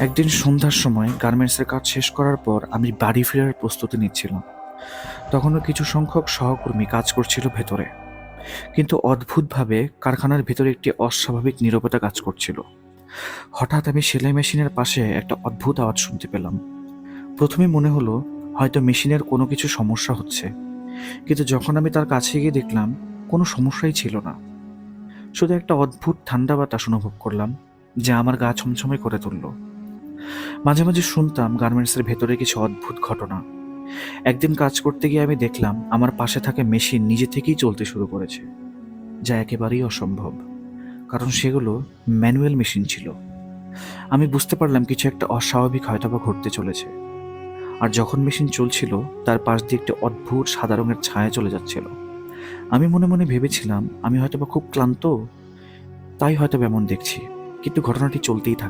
একদিন সন্ধ্যার সময় গার্মেন্টসের কাজ শেষ করার পর আমি বাড়ি ফেরার প্রস্তুতি নিচ্ছিলাম। তখনও কিছু সংখ্যক সহকর্মী কাজ করছিল ভেতরে, কিন্তু অদ্ভুতভাবে কারখানার ভেতরে একটি অস্বাভাবিক নীরবতা কাজ করছিল। হঠাৎ আমি সেলাই মেশিনের পাশে একটা অদ্ভুত আওয়াজ শুনতে পেলাম। প্রথমে মনে হলো হয়তো মেশিনের কোনো কিছু সমস্যা হচ্ছে, কিন্তু যখন আমি তার কাছে গিয়ে দেখলাম কোনো সমস্যাই ছিল না। শুধু একটা অদ্ভুত ঠান্ডা বাতাস অনুভব করলাম, যা আমার গা ছমছমে করে তুলল। মাঝে মাঝে শুনতাম গার্মেন্টসের ভেতরে কিছু অদ্ভুত ঘটনা। একদিন কাজ করতে গিয়ে আমি দেখলাম আমার পাশে থাকা মেশিন নিজে থেকেই চলতে শুরু করেছে, যা একেবারেই অসম্ভব, কারণ সেগুলো ম্যানুয়াল মেশিন ছিল। আমি বুঝতে পারলাম কিছু একটা অস্বাভাবিক হয়তোবা ঘটতে চলেছে। আর যখন মেশিন চলছিল, তার পাশ দিয়ে একটি অদ্ভুত সাদা রঙের ছায়া চলে যাচ্ছিল। আমি মনে মনে ভেবেছিলাম আমি হয়তোবা খুব ক্লান্ত, তাই হয়তো এমন দেখছি। কিন্তু ঘটনাটি চলতেই থাকে।